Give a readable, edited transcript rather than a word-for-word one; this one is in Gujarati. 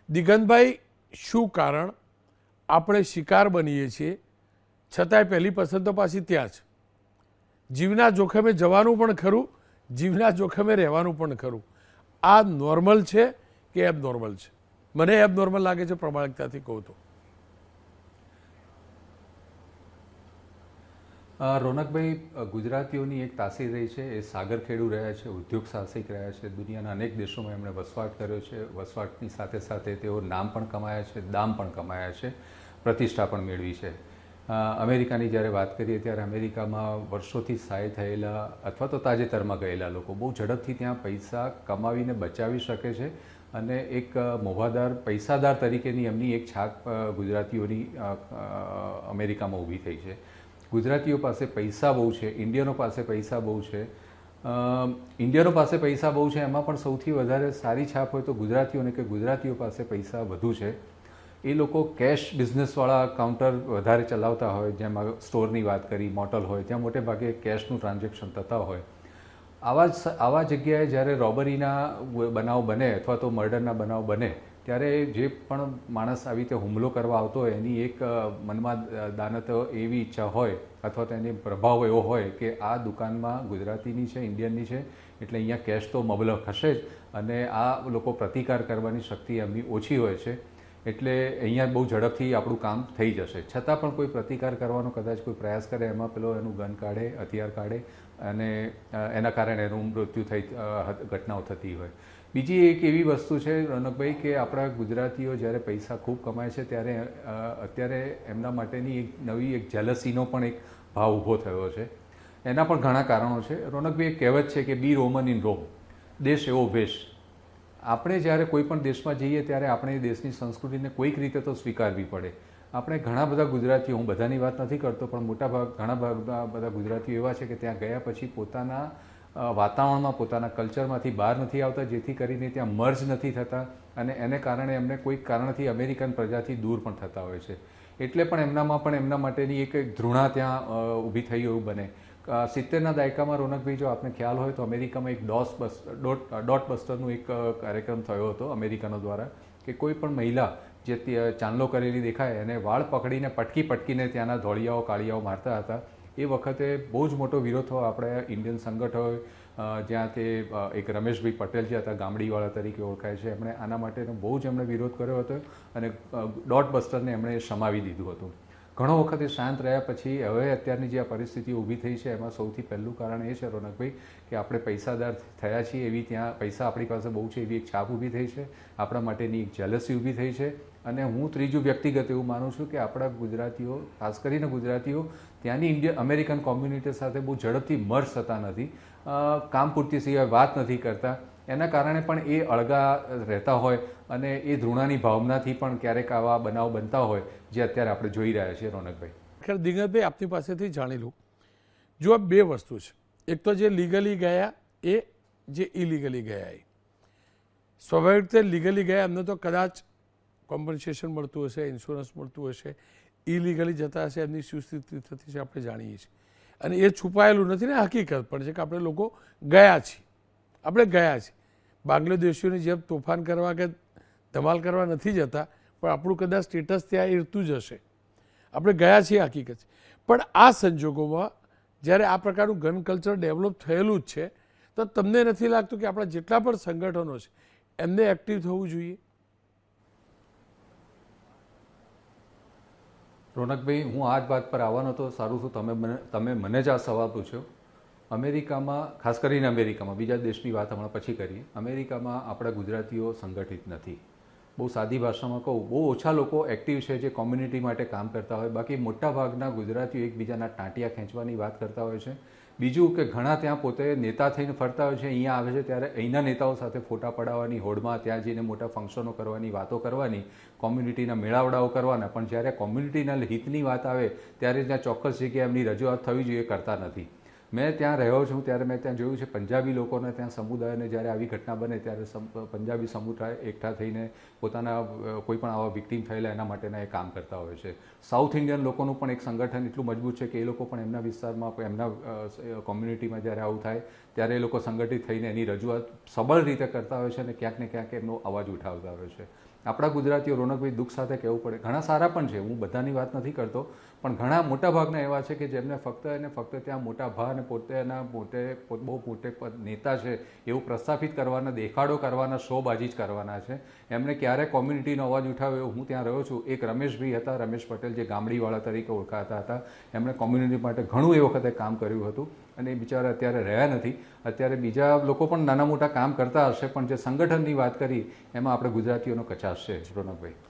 દિગંતભાઈ, શું કારણ આપણે શિકાર બનીએ છીએ છતાંય પહેલી પસંદ તો પાછી ત્યાં જ? જીવના જોખમે જવાનું પણ ખરું, જીવના જોખમે રહેવાનું પણ ખરું. આ નોર્મલ છે કે એબ નોર્મલ છે? મને એબ નોર્મલ લાગે છે, પ્રમાણિકતાથી કહું તો. રોનકભાઈ, ગુજરાતીઓની એક તાસીર રહી છે, એ સાગર ખેડૂ રહ્યા છે, ઉદ્યોગ સાહસિક રહ્યા છે, દુનિયાના અનેક દેશોમાં એમણે વસવાટ કર્યો છે. વસવાટની સાથે સાથે તેઓ નામ પણ કમાયા છે, દામ પણ કમાયા છે, પ્રતિષ્ઠા પણ મેળવી છે. અમેરિકાની જ્યારે વાત કરીએ ત્યારે અમેરિકામાં વર્ષોથી સ્થાયી થયેલા અથવા તો તાજેતરમાં ગયેલા લોકો બહુ ઝડપથી ત્યાં પૈસા કમાવીને બચાવી શકે છે અને એક મોભાદાર પૈસાદાર તરીકેની એમની એક છાપ ગુજરાતીઓની અમેરિકામાં ઊભી થઈ છે. ગુજરાતીઓ પાસે પૈસા બહુ છે, ઇન્ડિયનો પાસે પૈસા બહુ છે. ઇન્ડિયનો પાસે પૈસા બહુ છે, એમાં પણ સૌથી વધારે સારી છાપ હોય તો ગુજરાતીઓને કે ગુજરાતીઓ પાસે પૈસા વધુ છે. એ લોકો કેશ બિઝનેસવાળા કાઉન્ટર વધારે ચલાવતા હોય, જેમાં સ્ટોરની વાત કરી, મોટલ હોય, ત્યાં મોટે ભાગે કેશનું ટ્રાન્ઝેક્શન થતા હોય. આવા જગ્યાએ જ્યારે રોબરીના બનાવ બને અથવા તો મર્ડરના બનાવ બને ત્યારે જે પણ માણસ આવી રીતે હુમલો કરવા આવતો હોય એની એક મનમાં દાનત એવી ઈચ્છા હોય અથવા તો એની પ્રભાવ એવો હોય કે આ દુકાનમાં ગુજરાતીની છે, ઇન્ડિયનની છે, એટલે અહીંયા કેશ તો મબલખ હશે જ અને આ લોકો પ્રતિકાર કરવાની શક્તિ એમની ઓછી હોય છે, એટલે અહીંયા બહુ ઝડપથી આપણું કામ થઈ જશે. છતાં પણ કોઈ પ્રતિકાર કરવાનો કદાચ કોઈ પ્રયાસ કરે, એમાં પેલો એનું ગન કાઢે, હથિયાર કાઢે અને એના કારણે એનું મૃત્યુ થઈ ઘટનાઓ થતી હોય. બીજી એક એવી વસ્તુ છે રોનકભાઈ કે આપણા ગુજરાતીઓ જ્યારે પૈસા ખૂબ કમાય છે ત્યારે અત્યારે એમના માટેની એક નવી એક જેલસીનો પણ એક ભાવ ઊભો થયો છે. એના પણ ઘણા કારણો છે. રોનકભાઈ, એક કહેવત છે કે બી રોમન ઇન રોમ, દેશ એવો વેશ. આપણે જ્યારે કોઈ પણ દેશમાં જઈએ ત્યારે આપણે એ દેશની સંસ્કૃતિને કોઈક રીતે તો સ્વીકારવી પડે. આપણે ઘણા બધા ગુજરાતીઓ, હું બધાની વાત નથી કરતો, પણ ઘણા બધા ગુજરાતીઓ એવા છે કે ત્યાં ગયા પછી પોતાના વાતાવરણમાં, પોતાના કલ્ચરમાંથી બહાર નથી આવતા, જેથી કરીને ત્યાં મર્જ નથી થતા અને એને કારણે એમને કોઈક કારણથી અમેરિકન પ્રજાથી દૂર પણ થતા હોય છે. એટલે પણ એમનામાં પણ એમના માટેની એક ધૃણા ત્યાં ઊભી થઈ એવું બને. 70ના દાયકામાં રોનકભાઈ, જો આપને ખ્યાલ હોય તો અમેરિકામાં એક ડોટ બસ્ટરનું એક કાર્યક્રમ થયો હતો અમેરિકનો દ્વારા કે કોઈ પણ મહિલા જે ચાંદલો કરેલી દેખાય એને વાળ પકડીને પટકીને ત્યાંના ધોળિયાઓ કાળિયાઓ મારતા હતા. એ વખતે બહુ જ મોટો વિરોધ થયો. આપણે ઇન્ડિયન સંગઠન હોય જ્યાં તે એક રમેશભાઈ પટેલ જે હતા, ગામડીવાળા તરીકે ઓળખાય છે, એમણે આના માટેનો બહુ જ એમણે વિરોધ કર્યો હતો અને ડોટ બસ્ટરને એમણે શમાવી દીધું હતું. ઘણો વખત એ શાંત રહ્યા પછી હવે અત્યારની જે આ પરિસ્થિતિ ઊભી થઈ છે એમાં સૌથી પહેલું કારણ એ છે રોનકભાઈ કે આપણે પૈસાદાર થયા છીએ, એવી ત્યાં પૈસા આપણી પાસે બહુ છે એવી એક છાપ ઊભી થઈ છે, આપણા માટેની એક જેલસી ઊભી થઈ છે. અને હું ત્રીજું વ્યક્તિગત એવું માનું છું કે આપણા ગુજરાતીઓ, ખાસ કરીને ગુજરાતીઓ, ત્યાંની અમેરિકન કોમ્યુનિટી સાથે બહુ ઝડપથી મર્જ થતા નથી, કામ પૂરતી સિવાય વાત નથી કરતા. એના કારણે પણ એ અળગા રહેતા હોય અને એ ધૃણાની ભાવનાથી પણ ક્યારેક આવા બનાવ બનતા હોય જે અત્યારે આપણે જોઈ રહ્યા છીએ. રોનકભાઈ, ખેર દિગંતભાઈ, આપની પાસેથી જાણી લઉં. જો આ બે વસ્તુ છે, એક તો જે લીગલી ગયા એ, જે ઇલીગલી ગયા એ. સ્વાભાવિક રીતે લીગલી ગયા એમને તો કદાચ કોમ્પન્સેશન મળતું હશે, ઇન્સ્યોરન્સ મળતું હશે. ઇલીગલી જતા હશે એમની શું સ્થિતિ થતી છે આપણે જાણીએ છીએ. અને એ છુપાયેલું નથી ને, હકીકત પણ છે કે આપણે લોકો ગયા છીએ, આપણે ગયા છીએ. બાંગ્લાદેશીઓની જેમ તોફાન કરવા કે ધમાલ કરવા નથી જતા, પણ આપણું કદાચ સ્ટેટસ ત્યાં irતું જ હશે. આપણે ગયા છીએ, હકીકત છે. પણ આ સંજોગોમાં જ્યારે આ પ્રકારનું ગન કલ્ચર ડેવલપ થયેલું જ છે, તો તમને નથી લાગતું કે આપણા જેટલા પણ સંગઠનો છે એમને એક્ટિવ થવું જોઈએ? રોનકભાઈ, હું આ જ વાત પર આવવાનો તો સારું છું તમે મને જ આ સવાલ પૂછ્યો. અમેરિકામાં, ખાસ કરીને અમેરિકામાં, બીજા દેશની વાત હમણાં પછી કરીએ, અમેરિકામાં આપણા ગુજરાતીઓ સંગઠિત નથી. બહુ સાદી ભાષામાં કહું, બહુ ઓછા લોકો એક્ટિવ છે જે કોમ્યુનિટી માટે કામ કરતા હોય. બાકી મોટાભાગના ગુજરાતીઓ એકબીજાના ટાંટિયા ખેંચવાની વાત કરતા હોય છે. બીજું કે ઘણા ત્યાં પોતે નેતા થઈને ફરતા હોય છે, અહીંયા આવે છે ત્યારે અહીંના નેતાઓ સાથે ફોટા પડાવવાની હોડમાં, ત્યાં જઈને મોટા ફંક્શનો કરવાની, વાતો કરવાની, કોમ્યુનિટીના મેળાવડાઓ કરવાના, પણ જ્યારે કોમ્યુનિટીના હિતની વાત આવે ત્યારે ત્યાં ચોક્કસ જગ્યાએ એમની રજૂઆત થવી જોઈએ, કરતા નથી. મેં ત્યાં રહ્યો છું ત્યારે મેં ત્યાં જોયું છે પંજાબી લોકોને, ત્યાં સમુદાયને જ્યારે આવી ઘટના બને ત્યારે પંજાબી સમુદાય એકઠા થઈને પોતાના કોઈ પણ આવા વિક્ટીમ થયેલા એના માટેના એ કામ કરતા હોય છે. સાઉથ ઇન્ડિયન લોકોનું પણ એક સંગઠન એટલું મજબૂત છે કે એ લોકો પણ એમના વિસ્તારમાં, એમના કોમ્યુનિટીમાં જ્યારે આવું થાય ત્યારે એ લોકો સંગઠિત થઈને એની રજૂઆત સબળ રીતે કરતા હોય છે અને ક્યાંક ને ક્યાંક એમનો અવાજ ઉઠાવતા હોય છે. આપણા ગુજરાતીઓ રોનકભાઈ દુઃખ સાથે કહેવું પડે ઘણા સારા પણ છે, હું બધાની વાત નથી કરતો, પણ ઘણા મોટા ભાગના એવા છે કે જેમને ફક્ત અને ફક્ત ત્યાં મોટા ભા અને બહુ મોટે નેતા છે એવું પ્રસ્થાપિત કરવાના, દેખાડો કરવાના, શોબાજી જ કરવાના છે. એમને ક્યારે કોમ્યુનિટીનો અવાજ ઉઠાવ્યો? હું ત્યાં રહ્યો છું, એક રમેશભાઈ હતા, રમેશ પટેલ, જે ગામડીવાળા તરીકે ઓળખાતા હતા. એમણે કોમ્યુનિટી માટે ઘણું એ વખતે કામ કર્યું હતું અને એ બિચારા અત્યારે રહ્યા નથી. અત્યારે બીજા લોકો પણ નાના મોટા કામ કરતા હશે, પણ જે સંગઠનની વાત કરી એમાં આપણે ગુજરાતીઓનો કચાશ છે રોનકભાઈ.